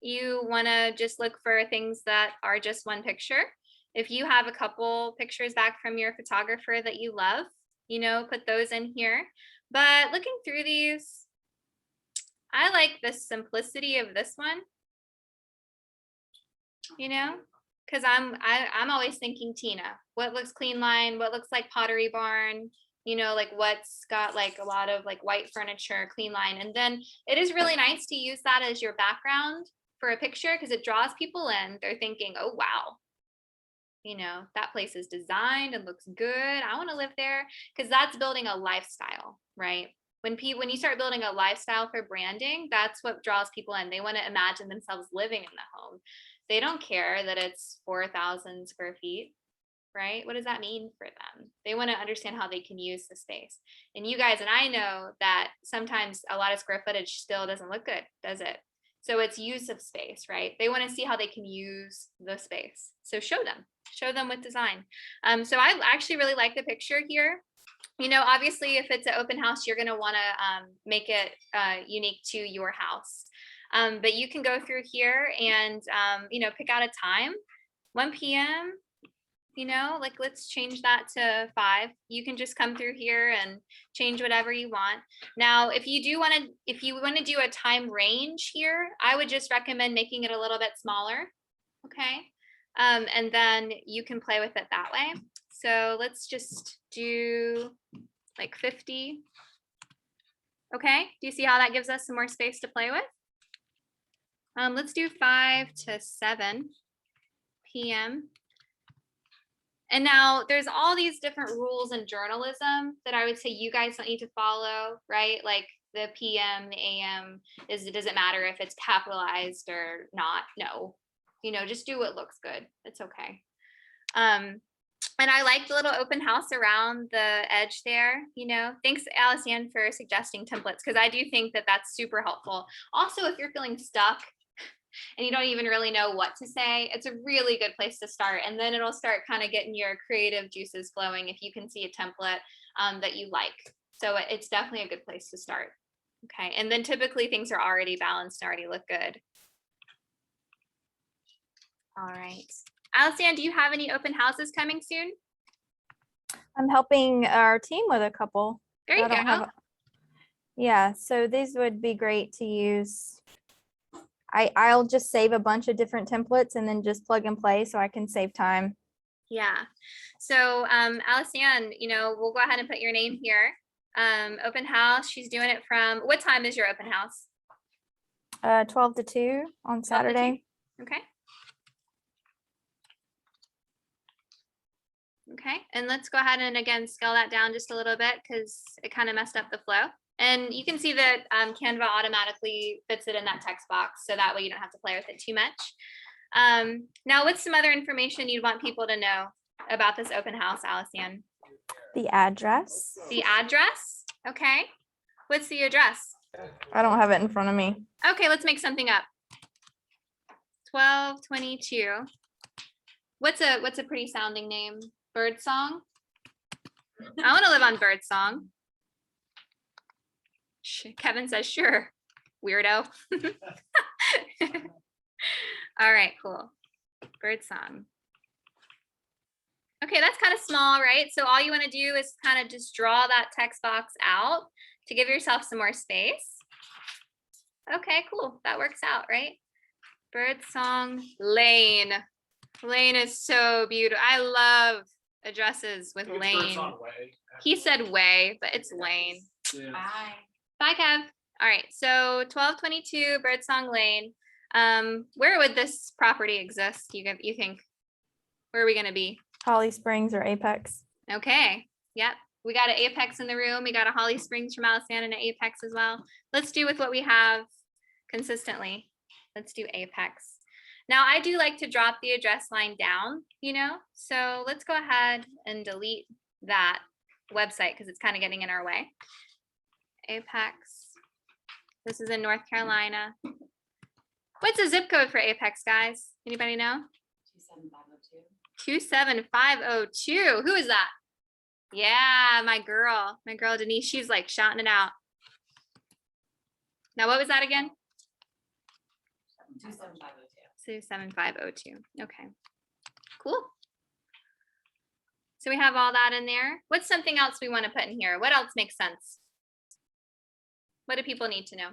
you want to just look for things that are just one picture. If you have a couple pictures back from your photographer that you love, put those in here. But looking through these, I like the simplicity of this one, because I'm always thinking Tina. What looks clean line? What looks like Pottery Barn? you know, like what's got like a lot of like white furniture, clean line. And then it is really nice to use that as your background for a picture because it draws people in. They're thinking, oh, wow, you know, that place is designed and looks good. I want to live there, because that's building a lifestyle, right? When you start building a lifestyle for branding, that's what draws people in. They want to imagine themselves living in the home. They don't care that it's 4,000 square feet, right? What does that mean for them? They want to understand how they can use the space. And you guys and I know that sometimes a lot of square footage still doesn't look good, does it? So it's use of space, right? They want to see how they can use the space. So show them with design. So I actually really like the picture here. You know, obviously, if it's an open house, you're going to want to make it unique to your house. But you can go through here and, you know, pick out a time, 1 p.m., you know, like let's change that to 5. You can just come through here and change whatever you want. Now, if you want to do a time range here, I would just recommend making it a little bit smaller. Okay. And then you can play with it that way. So let's just do like 50. Okay. Do you see how that gives us some more space to play with? Let's do 5 to 7 p.m. And now there's all these different rules in journalism that I would say you guys don't need to follow, right? Like the PM, the AM, does it matter if it's capitalized or not? No, you know, just do what looks good. It's okay. And I like the little open house around the edge there, you know. Thanks, Alison, for suggesting templates, because I do think that that's super helpful. Also, if you're feeling stuck and you don't even really know what to say, it's a really good place to start. And then it'll start kind of getting your creative juices flowing if you can see a template that you like. So it's definitely a good place to start. Okay, and then typically things are already balanced and already look good. All right. Alison, do you have any open houses coming soon? I'm helping our team with a couple. There you go. Yeah, so these would be great to use. I'll just save a bunch of different templates and then just plug and play so I can save time. Yeah. So Alison, you know, we'll go ahead and put your name here. Open house, she's doing it from, what time is your open house? 12 to 2 on Saturday. Okay. Okay, and let's go ahead and again scale that down just a little bit because it kind of messed up the flow. And you can see that Canva automatically fits it in that text box, so that way you don't have to play with it too much. Now, what's some other information you'd want people to know about this open house, Alison? The address. The address? Okay. What's the address? I don't have it in front of me. Okay, let's make something up. 1222. What's a pretty sounding name? Birdsong? I want to live on Birdsong. Kevin says, sure, weirdo. All right, cool. Birdsong. Okay, that's kind of small, right? So all you want to do is kind of just draw that text box out to give yourself some more space. Okay, cool. That works out, right? Birdsong Lane. Lane is so beautiful. I love addresses with Lane. He said way, but it's Lane. Yeah. Bye. Bye, Kev. All right, so 1222 Birdsong Lane. Where would this property exist, you think? Where are we going to be? Holly Springs or Apex. Okay, yep. We got an Apex in the room. We got a Holly Springs from Alison and an Apex as well. Let's do with what we have consistently. Let's do Apex. Now, I do like to drop the address line down, you know, so let's go ahead and delete that website because it's kind of getting in our way. Apex. This is in North Carolina. What's the zip code for Apex, guys? Anybody know? 27502. 27502. Who is that? Yeah, my girl Denise. She's like shouting it out. Now, what was that again? 27502. 27502. Okay, cool. So we have all that in there. What's something else we want to put in here? What else makes sense? What do people need to know?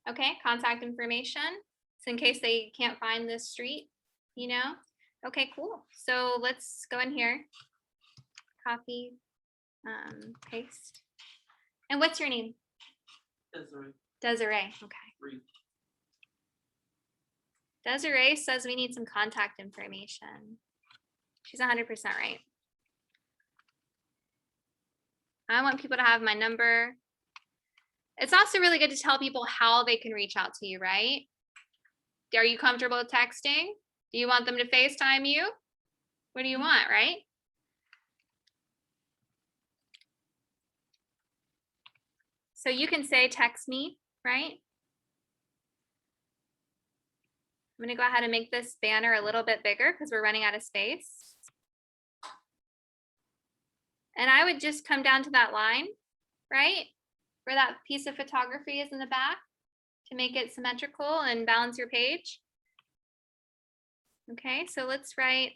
Okay, contact information. So in case they can't find this street, you know? Okay, cool. So let's go in here. copy, paste. And what's your name? Desiree. Okay. Desiree says we need some contact information. She's 100% right. I want people to have my number. It's also really good to tell people how they can reach out to you, right? Are you comfortable with texting? Do you want them to FaceTime you? What do you want, right? So you can say text me, right? I'm gonna go ahead and make this banner a little bit bigger because we're running out of space. And I would just come down to that line, right? Where that piece of photography is in the back to make it symmetrical and balance your page. Okay, so let's write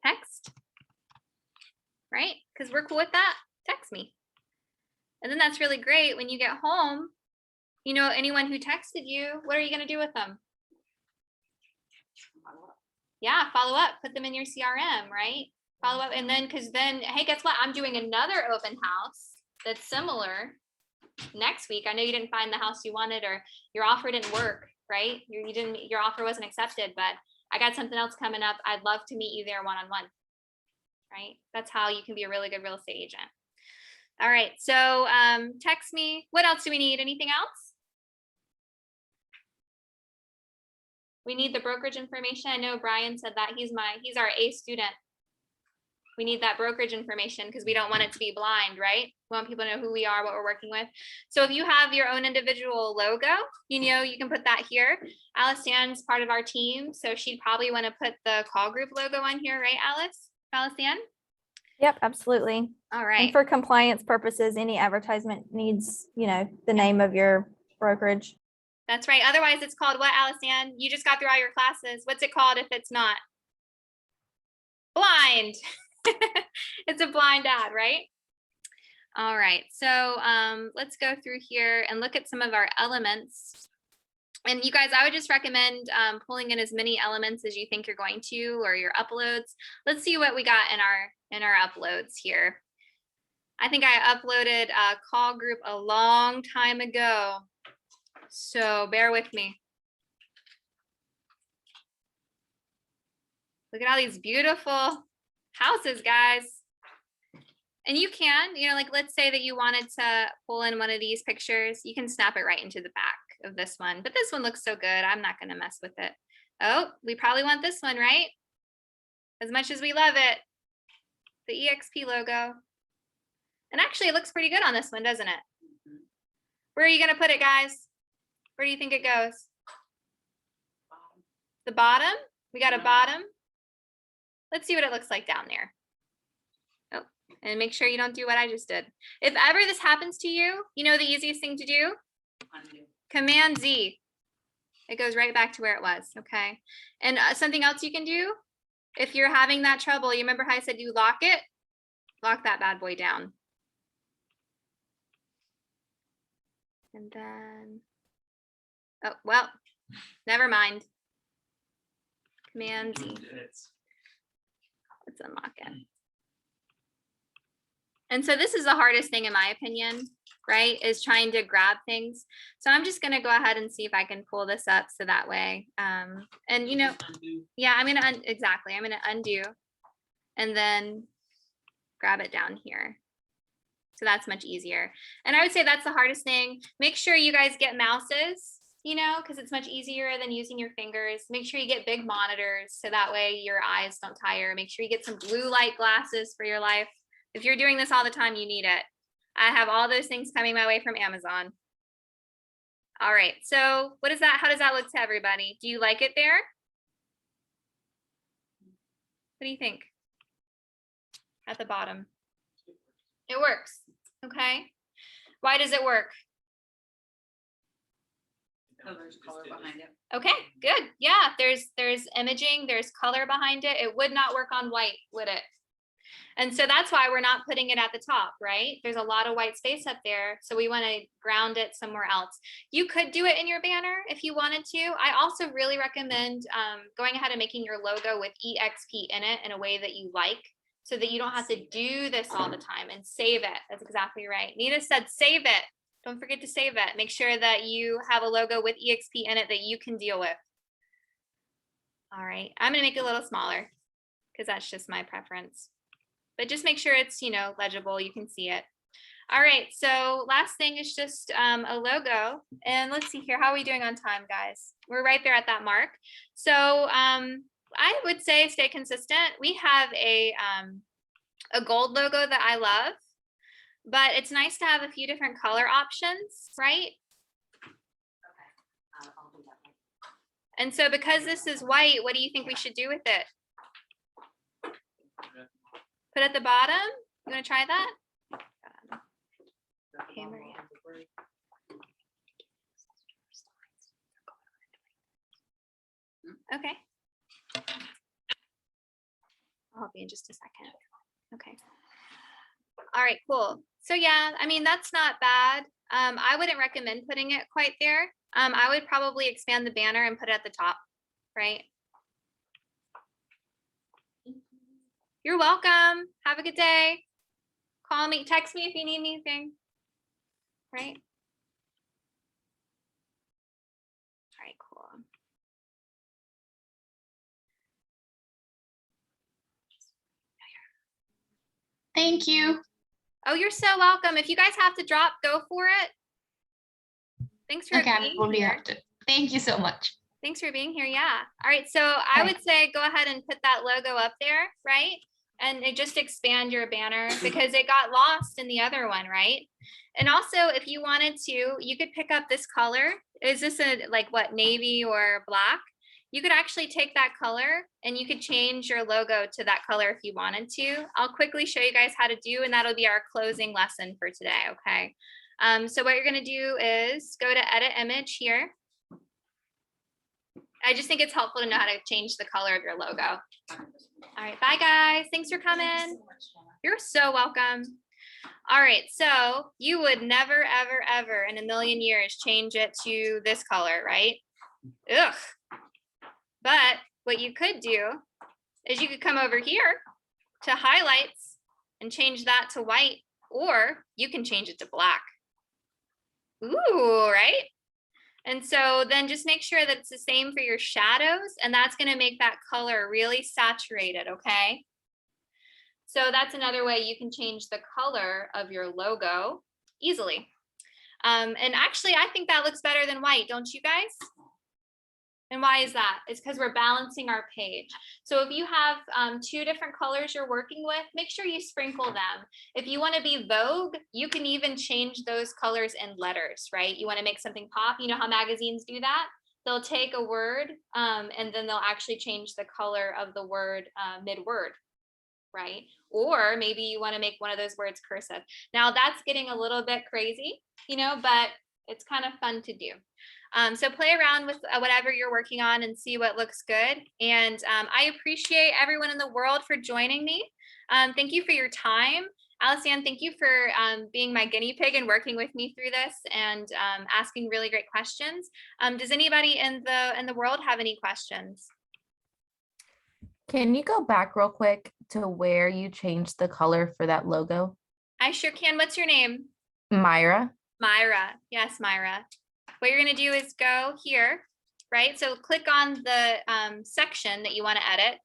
text, right? Because we're cool with that, text me. And then that's really great when you get home, you know, anyone who texted you, what are you gonna do with them? Yeah, follow up, put them in your CRM, right? Follow up, and then, because then, hey, guess what? I'm doing another open house that's similar next week. I know you didn't find the house you wanted, or your offer didn't work, right? Your offer wasn't accepted, but I got something else coming up. I'd love to meet you there one-on-one, right? That's how you can be a really good real estate agent. All right, so text me. What else do we need? Anything else? We need the brokerage information. I know Brian said that he's our A student. We need that brokerage information because we don't want it to be blind, right? We want people to know who we are, what we're working with. So if you have your own individual logo, you know, you can put that here. Alice-Ann's part of our team, so she'd probably want to put the call group logo on here, right, Alice-Ann? Yep, absolutely. All right. And for compliance purposes, any advertisement needs, you know, the name of your brokerage. That's right. Otherwise, it's called what, Alice-Ann? You just got through all your classes. What's it called if it's not? Blind. It's a blind ad, right? All right. So let's go through here and look at some of our elements. And you guys, I would just recommend pulling in as many elements as you think you're going to, or your uploads. Let's see what we got in our uploads here. I think I uploaded a call group a long time ago, so bear with me. Look at all these beautiful houses, guys. And you can, you know, like let's say that you wanted to pull in one of these pictures, you can snap it right into the back of this one, but this one looks so good, I'm not going to mess with it. Oh, we probably want this one, right? As much as we love it, the EXP logo. And actually it looks pretty good on this one, doesn't it? Where are you going to put it, guys? Where do you think it goes? The bottom? We got a bottom. Let's see what it looks like down there. Oh, and make sure you don't do what I just did. If ever this happens to you, you know the easiest thing to do? Command Z. It goes right back to where it was, okay? And something else you can do, if you're having that trouble, you remember how I said you lock it? Lock that bad boy down. And then, oh, well, never mind. Command Z. Let's unlock it. And so this is the hardest thing in my opinion, right? Is trying to grab things. So I'm just gonna go ahead and see if I can pull this up so that way. And you know, yeah, I'm gonna, exactly. I'm gonna undo and then grab it down here. So that's much easier. And I would say that's the hardest thing. Make sure you guys get mouses, you know, because it's much easier than using your fingers. Make sure you get big monitors so that way your eyes don't tire. Make sure you get some blue light glasses for your life. If you're doing this all the time, you need it. I have all those things coming my way from Amazon. All right, so what is that? How does that look to everybody? Do you like it there? What do you think? At the bottom. It works, okay? Why does it work? There's color behind it. Okay, good. Yeah, there's imaging, there's color behind it. It would not work on white, would it? And so that's why we're not putting it at the top, right? There's a lot of white space up there. So we want to ground it somewhere else. You could do it in your banner if you wanted to. I also really recommend going ahead and making your logo with EXP in it in a way that you like, so that you don't have to do this all the time, and save it. That's exactly right. Nita said, save it. Don't forget to save it. Make sure that you have a logo with EXP in it that you can deal with. All right, I'm gonna make it a little smaller because that's just my preference. But just make sure it's, you know, legible, you can see it. All right, so last thing is just a logo. And let's see here, how are we doing on time, guys? We're right there at that mark. So I would say stay consistent. We have a gold logo that I love, but it's nice to have a few different color options, right? I'll do that one. And so because this is white, what do you think we should do with it? Put at the bottom? You want to try that? Okay, Maria. Okay. I'll help you in just a second. Okay. All right, cool. So yeah, I mean, that's not bad. I wouldn't recommend putting it quite there. I would probably expand the banner and put it at the top, right? You're welcome. Have a good day. Call me, text me if you need anything, right? All right, cool. Thank you. Oh, you're so welcome. If you guys have to drop, go for it. Thanks for Okay, I being probably here. have to. Thank you so much. Thanks for being here. Yeah. All right. So I would say go ahead and put that logo up there, right? And it just expand your banner because it got lost in the other one, right? And also, if you wanted to, you could pick up this color. Is this a like what, navy or black? You could actually take that color and you could change your logo to that color if you wanted to. I'll quickly show you guys how to do, and that'll be our closing lesson for today. Okay. So what you're going to do is go to edit image here. I just think it's helpful to know how to change the color of your logo. All right, bye guys. Thanks for coming. You're so welcome. All right, so you would never, ever, ever in a million years change it to this color, right? Ugh. But what you could do is you could come over here to highlights and change that to white, or you can change it to black. Ooh, right? And so then just make sure that it's the same for your shadows, and that's going to make that color really saturated, okay? So that's another way you can change the color of your logo easily. And actually, I think that looks better than white, don't you guys? And why is that? It's because we're balancing our page. So if you have two different colors you're working with, make sure you sprinkle them. If you want to be Vogue, you can even change those colors in letters, right? You want to make something pop. You know how magazines do that? They'll take a word and then they'll actually change the color of the word mid-word, right? Or maybe you want to make one of those words cursive. Now that's getting a little bit crazy, you know, but it's kind of fun to do. So play around with whatever you're working on and see what looks good. And I appreciate everyone in the world for joining me. Thank you for your time. Alison, thank you for being my guinea pig and working with me through this and asking really great questions. Does anybody in the world have any questions? Can you go back real quick to where you changed the color for that logo? I sure can. What's your name? Myra. Myra. Yes, Myra. What you're going to do is go here, right? So click on the section that you want to edit,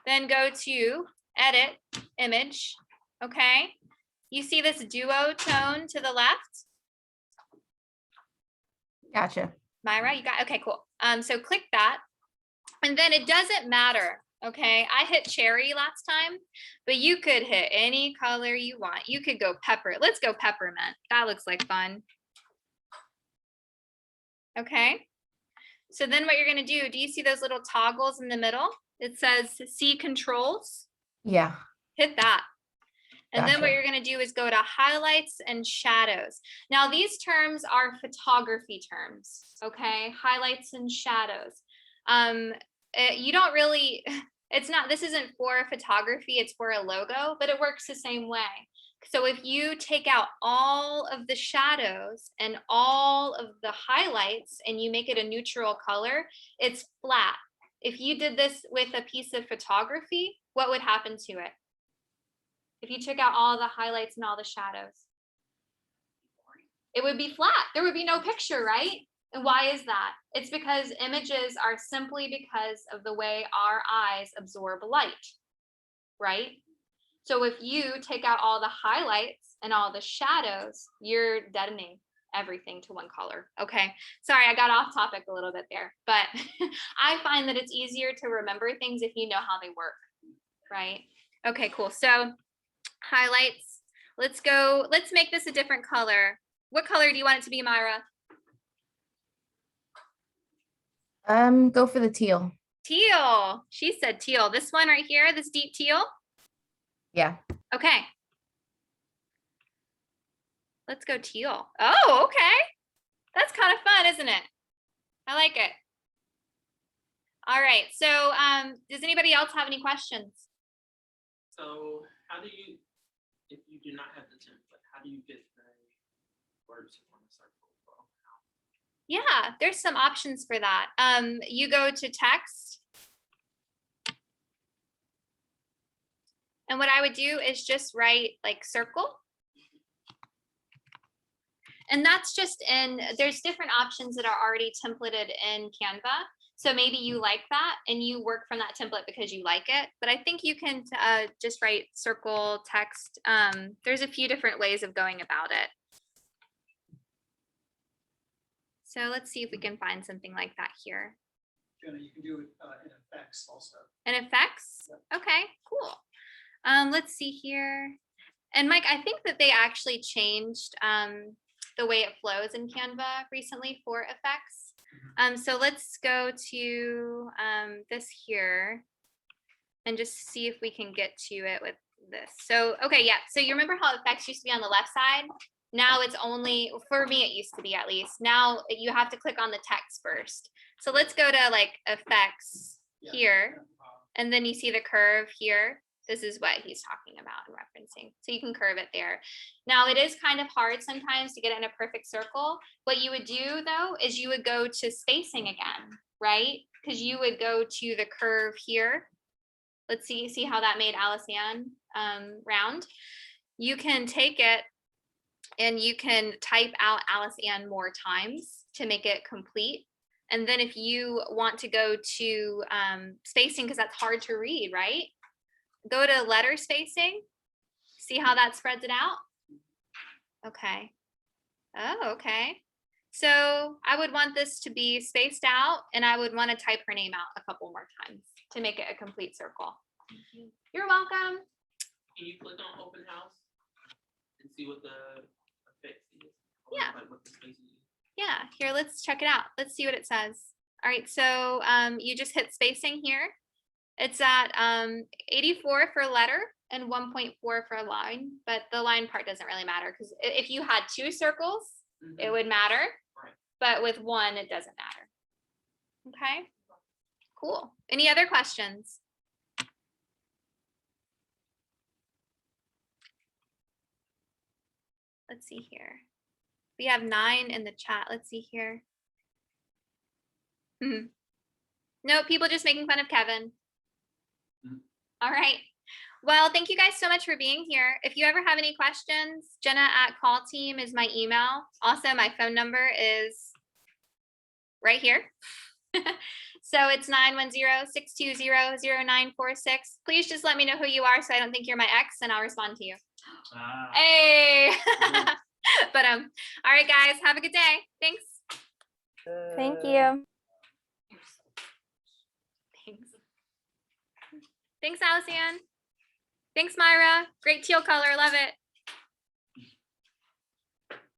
then go to edit image. Okay. You see this duo tone to the left? Gotcha. Myra, you got, okay, cool. So click that, and then it doesn't matter. Okay. I hit cherry last time, but you could hit any color you want. You could go pepper. Let's go peppermint. That looks like fun. Okay, so then what you're going to do you see those little toggles in the middle? It says see controls. Yeah. Hit that. And then what Gotcha. you're going to do is go to highlights and shadows. Now these terms are photography terms, okay? Highlights and shadows. You don't really, It's not, this isn't for photography, it's for a logo, but it works the same way. So if you take out all of the shadows and all of the highlights and you make it a neutral color, it's flat. If you did this with a piece of photography, what would happen to it? If you took out all the highlights and all the shadows, it would be flat. There would be no picture, right? And why is that? It's because images are simply because of the way our eyes absorb light, right? So if you take out all the highlights and all the shadows, you're deadening everything to one color. Okay, sorry, I got off topic a little bit there, but I find that it's easier to remember things if you know how they work, right? Okay, cool. So highlights, let's make this a different color. What color do you want it to be, Myra? Go for the teal. Teal. She said teal. This one right here, this deep teal. Yeah. Okay. Let's go teal. Oh, okay. That's kind of fun, isn't it? I like it. All right. So does anybody else have any questions? So how do you, if you do not have the template, how do you get the words on the circle? Yeah, there's some options for that. You go to text. And what I would do is just write like circle. And that's just there's different options that are already templated in Canva. So maybe you like that and you work from that template because you like it. But I think you can just write circle text. There's a few different ways of going about it. So let's see if we can find something like that here. Jenna, you can do it in effects also. In effects? Okay, cool. Let's see here. And Mike, I think that they actually changed the way it flows in Canva recently for effects. So let's go to this here and just see if we can get to it with this. So, okay, yeah. So you remember how effects used to be on the left side? Now it's only, for me, it used to be at least. Now you have to click on the text first. So let's go to like effects here. And then you see the curve here. This is what he's talking about and referencing. So you can curve it there. Now it is kind of hard sometimes to get it in a perfect circle. What you would do though, is you would go to spacing again, right? Because you would go to the curve here. Let's see how that made Alice Ann round. You can take it and you can type out Alice Ann more times to make it complete. And then if you want to go to spacing, because that's hard to read, right? Go to letter spacing. See how that spreads it out? Okay. Oh, okay. So I would want this to be spaced out and I would want to type her name out a couple more times to make it a complete circle. You're welcome. Can you click on open house and see what the effects is? Yeah. Like what the space is? Yeah, here, let's check it out. Let's see what it says. All right, so you just hit spacing here. It's at 84 for letter and 1.4 for line, but the line part doesn't really matter because if you had two circles, it would matter, Right. but with one, it doesn't matter. Okay, cool. Any other questions? Let's see here. We have 9 in the chat. Let's see here. No, people just making fun of Kevin. All right. Well, thank you guys so much for being here. If you ever have any questions, Jenna@callteam is my email. Also, my phone number is right here. So it's 910-620-0946. Please just let me know who you are so I don't think you're my ex and I'll respond to you. Hey. But all right, guys, have a good day. Thanks. Thank you. Thanks. Thanks, Alice Ann. Thanks, Myra. Great teal color. Love it.